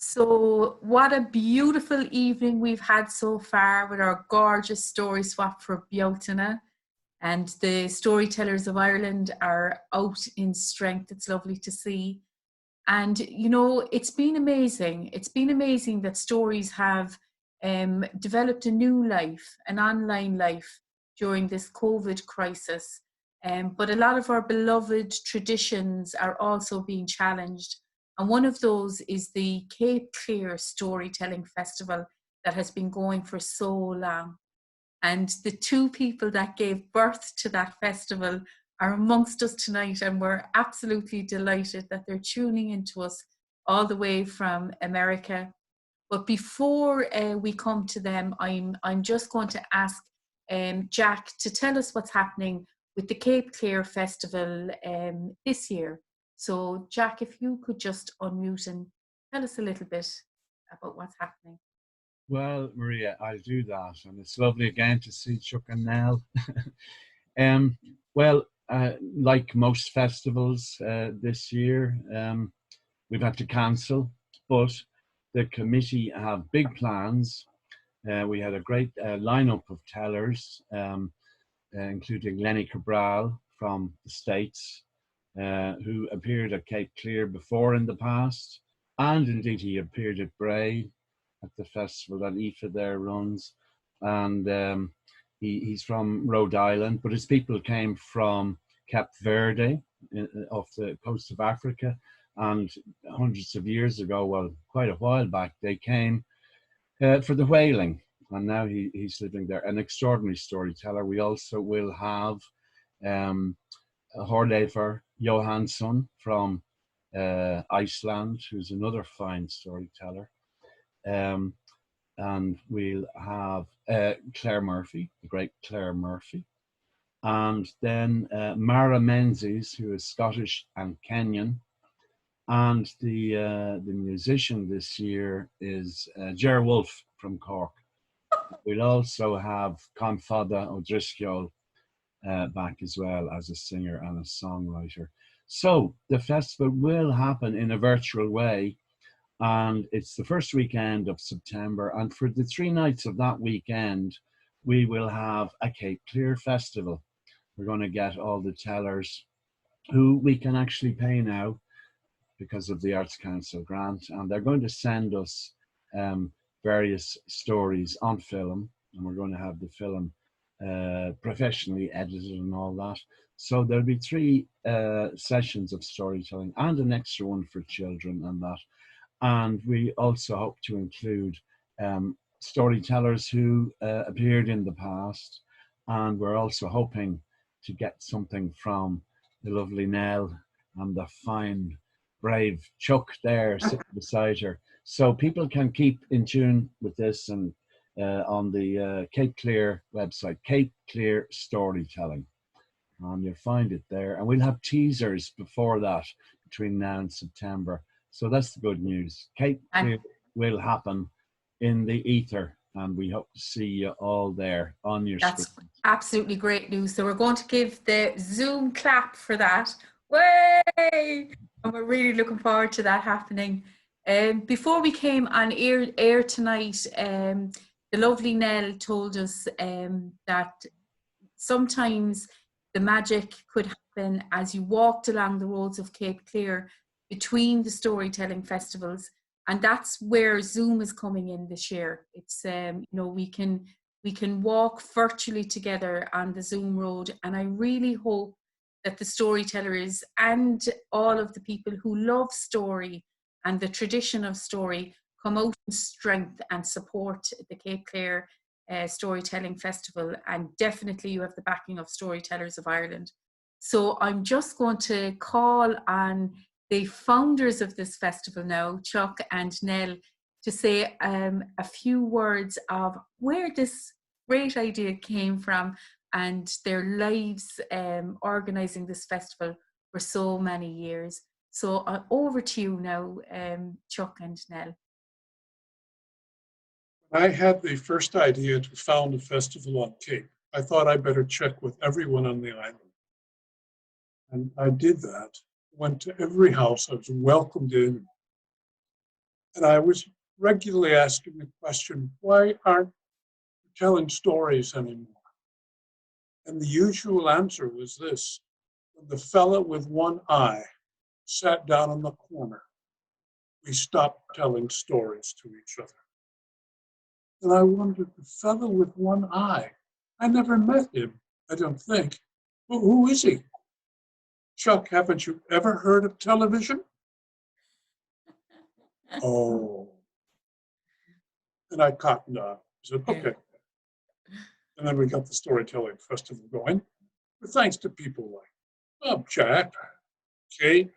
So, what a beautiful evening we've had so far with our gorgeous story swap for Bealtaine. And the Storytellers of Ireland are out in strength. It's lovely to see. And, it's been amazing. It's been amazing that stories have developed a new life, an online life during this COVID crisis. But a lot of our beloved traditions are also being challenged. And one of those is the Cape Clear Storytelling Festival that has been going for so long. And the two people that gave birth to that festival are amongst us tonight, and we're absolutely delighted that they're tuning into us all the way from America. But before we come to them, I'm just going to ask Jack to tell us what's happening with the Cape Clear Festival this year. So, Jack, if you could just unmute and tell us a little bit about what's happening. Well, Maria, I'll do that. And it's lovely again to see Chuck and Nell. Well, like most festivals this year, we've had to cancel, but the committee have big plans. We had a great lineup of tellers, including Lenny Cabral from the States, who appeared at Cape Clear before in the past, and indeed he appeared at Bray at the festival that Aoife there runs, and he's from Rhode Island, but his people came from Cape Verde off the coast of Africa, and hundreds of years ago, well, quite a while back, they came for the whaling, and now he's living there, an extraordinary storyteller. We also will have Horleifur Johansson from Iceland, who's another fine storyteller. And we'll have Claire Murphy, the great Claire Murphy. And then Mara Menzies, who is Scottish and Kenyan. And the musician this year is Ger Wolfe from Cork. We'll also have Confada O'Driscoll back as well as a singer and a songwriter. So the festival will happen in a virtual way, and it's the first weekend of September. And for the 3 nights of that weekend, we will have a Cape Clear festival. We're going to get all the tellers who we can actually pay now because of the Arts Council grant, and they're going to send us various stories on film, and we're going to have the film professionally edited and all that. So there'll be 3 sessions of storytelling and an extra one for children and that. And we also hope to include storytellers who appeared in the past, and we're also hoping to get something from the lovely Nell and the fine, brave Chuck there sitting beside her. So people can keep in tune with this, and on the Cape Clear website, Cape Clear Storytelling, and you'll find it there. And we'll have teasers before that between now and September. So that's the good news. Cape Clear will happen in the ether, and we hope to see you all there on your screen. That's absolutely great news. So we're going to give the Zoom clap for that. Way! And we're really looking forward to that happening. Before we came on air tonight, the lovely Nell told us that sometimes the magic could happen as you walked along the roads of Cape Clear between the storytelling festivals, and that's where Zoom is coming in this year. It's we can walk virtually together on the Zoom road, and I really hope that the storytellers and all of the people who love story and the tradition of story come out in strength and support the Cape Clear Storytelling Festival. And definitely you have the backing of Storytellers of Ireland. So I'm just going to call on the founders of this festival now, Chuck and Nell, to say a few words of where this great idea came from and their lives organising this festival for so many years. So over to you now, Chuck and Nell. I had the first idea to found a festival on Cape. I thought I better check with everyone on the island. And I did that, went to every house, I was welcomed in. And I was regularly asking the question, why aren't you telling stories anymore? And the usual answer was this: when the fella with one eye sat down in the corner, we stopped telling stories to each other. And I wondered, the fellow with one eye, I never met him, I don't think. Well, who is he? Chuck, haven't you ever heard of television? Oh. And I cottoned on. I said, okay. And then we got the Storytelling Festival going. But thanks to people like Jack, Kate,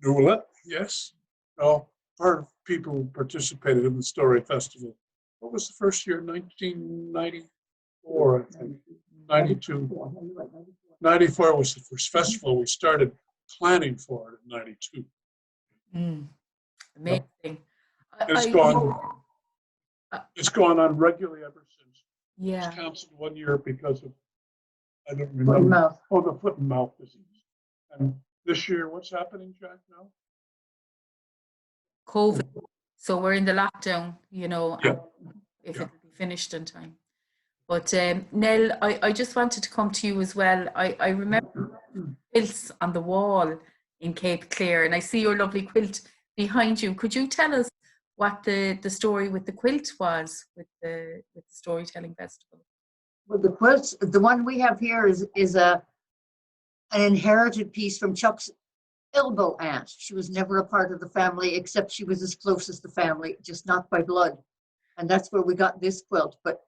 Nuala, yes. Part of people who participated in the Story Festival. What was the first year? 1994, I think. 92. 94 was the first festival. We started planning for it in 92. Amazing. It's gone on regularly ever since. Yeah. It was canceled one year because of, I don't remember. The foot and mouth disease. And this year, what's happening, Jack, now? COVID. So we're in the lockdown, Yeah. if it'll be finished in time. But Nell, I just wanted to come to you as well. I remember quilts on the wall in Cape Clear, and I see your lovely quilt behind you. Could you tell us what the story with the quilt was with the Storytelling Festival? Well, the quilts, the one we have here is an inherited piece from Chuck's elbow aunt. She was never a part of the family, except she was as close as the family, just not by blood. And that's where we got this quilt. But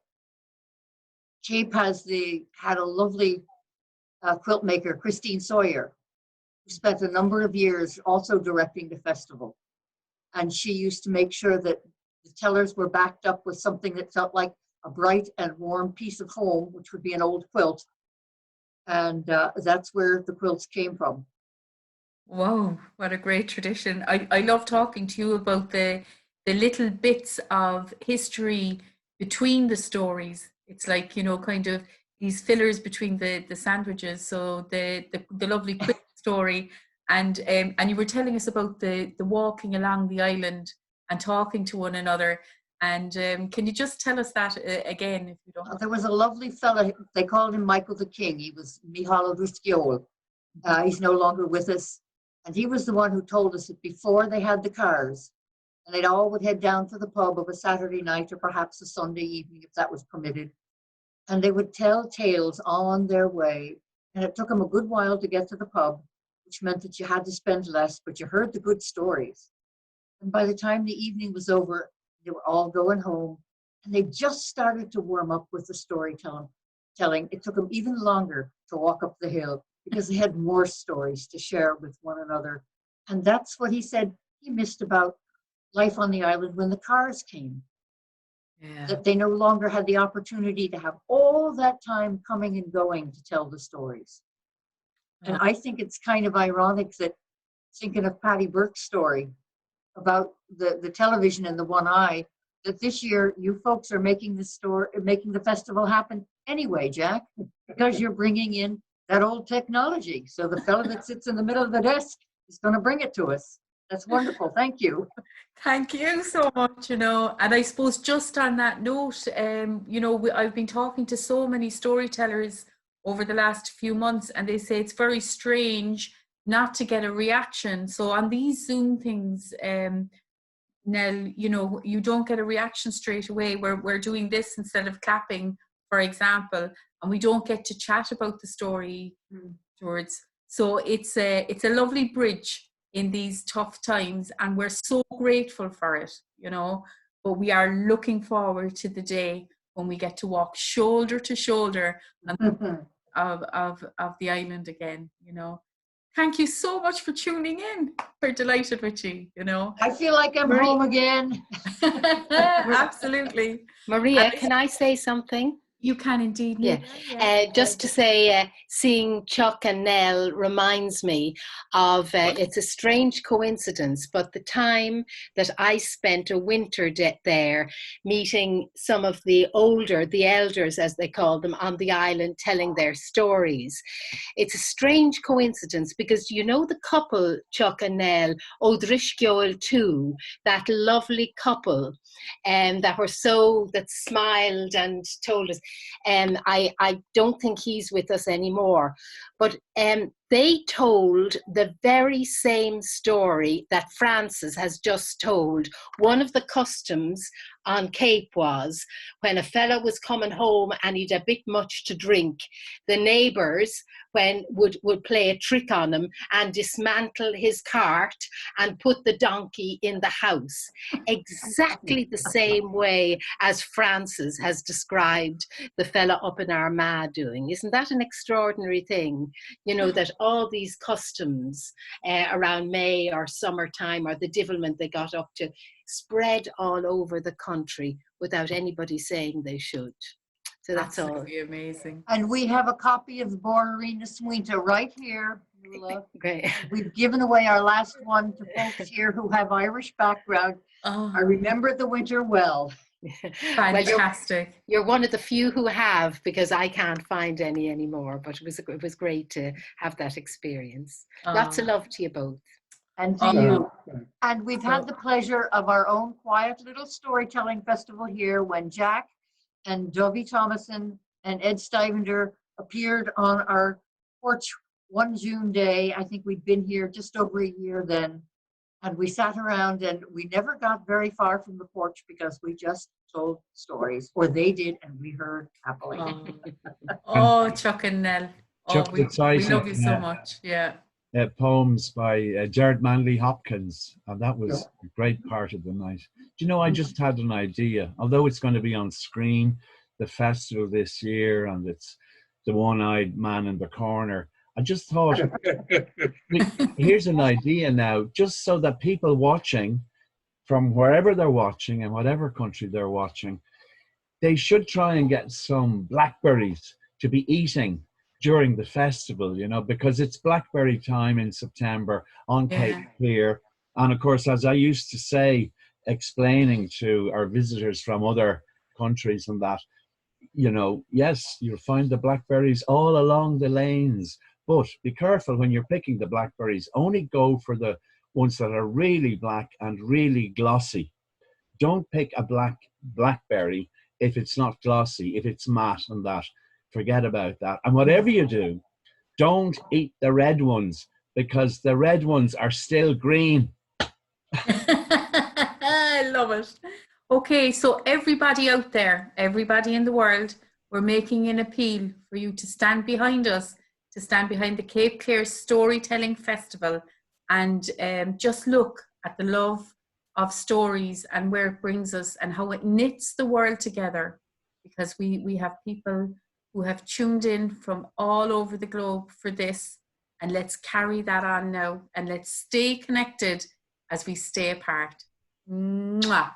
Cape had a lovely quilt maker, Christine Sawyer, who spent a number of years also directing the festival. And she used to make sure that the tellers were backed up with something that felt like a bright and warm piece of home, which would be an old quilt. And that's where the quilts came from. Wow, what a great tradition. I love talking to you about the little bits of history between the stories. It's like, kind of these fillers between the sandwiches. So the lovely quilt story. And you were telling us about the walking along the island and talking to one another. And can you just tell us that again, if you don't? There was a lovely fella, they called him Michael the King. He was Mihal Ruskiol. He's no longer with us. And he was the one who told us that before they had the cars, and they'd all would head down to the pub of a Saturday night or perhaps a Sunday evening, if that was permitted. And they would tell tales on their way. And it took them a good while to get to the pub, which meant that you had to spend less, but you heard the good stories. And by the time the evening was over, they were all going home, and they just started to warm up with the storytelling. It took them even longer to walk up the hill because they had more stories to share with one another. And that's what he said he missed about life on the island when the cars came. Yeah. That they no longer had the opportunity to have all that time coming and going to tell the stories. And I think it's kind of ironic that, thinking of Patty Burke's story about the television and the one eye, that this year you folks are making the festival happen anyway, Jack, because you're bringing in that old technology. So the fellow that sits in the middle of the desk is going to bring it to us. That's wonderful. Thank you. Thank you so much, And I suppose just on that note, I've been talking to so many storytellers over the last few months, and they say it's very strange not to get a reaction. So on these Zoom things, Nell, you don't get a reaction straight away. We're doing this instead of clapping, for example, and we don't get to chat about the story afterwards. So it's a lovely bridge in these tough times, and we're so grateful for it, but we are looking forward to the day when we get to walk shoulder to shoulder of the island again. Thank you so much for tuning in. We're delighted with you, I feel like I'm home again. Absolutely. Maria, can I say something? You can indeed. Yeah. Neil. Just to say, seeing Chuck and Nell reminds me of, it's a strange coincidence, but the time that I spent a winter there meeting some of the elders as they call them, on the island, telling their stories. It's a strange coincidence because you know the couple, Chuck and Nell, Odrishgioel too, that lovely couple that smiled and told us. I don't think he's with us anymore. But they told the very same story that Francis has just told. One of the customs on Cape was when a fella was coming home and he'd a bit much to drink, the neighbours would play a trick on him and dismantle his cart and put the donkey in the house. Exactly the same way as Francis has described the fella up in Armagh doing. Isn't that an extraordinary thing? You know, that all these customs around May or summertime, or the divilment they got up to, spread all over the country without anybody saying they should. So that's absolutely all. Amazing. And we have a copy of the Borderina Swinta right here. Great. We've given away our last one to folks here who have Irish background. Oh, I remember the winter well. Well, fantastic. you're one of the few who have, because I can't find any anymore, but it was great to have that experience. Lots of love to you both. And to you. And we've had the pleasure of our own quiet little storytelling festival here when Jack and Dovey Thomason and Ed Stivender appeared on our porch one June day. I think we'd been here just over a year then. And we sat around and we never got very far from the porch because we just told stories, or they did, and we heard happily. Chuck and Nell. Chuck, We exciting, love you so much. Yeah. Poems by Jared Manley Hopkins, and that was a great part of the night. Do you know, I just had an idea, although it's going to be on screen, the festival this year, and it's the one-eyed man in the corner. I just thought, here's an idea now, just so that people watching from wherever they're watching and whatever country they're watching, they should try and get some blackberries to be eating during the festival, you know, because it's blackberry time in September on Cape Clear. And of course, as I used to say, explaining to our visitors from other countries and that, you know, yes, you'll find the blackberries all along the lanes, but be careful when you're picking the blackberries. Only go for the ones that are really black and really glossy. Don't pick a blackberry if it's not glossy, if it's matte and that. Forget about that. And whatever you do, don't eat the red ones, because the red ones are still green. I love it. Okay, so everybody out there, everybody in the world, we're making an appeal for you to stand behind us, to stand behind the Cape Clear Storytelling Festival, and just look at the love of stories and where it brings us and how it knits the world together, because we have people who have tuned in from all over the globe for this, and let's carry that on now, and let's stay connected as we stay apart. Mwah.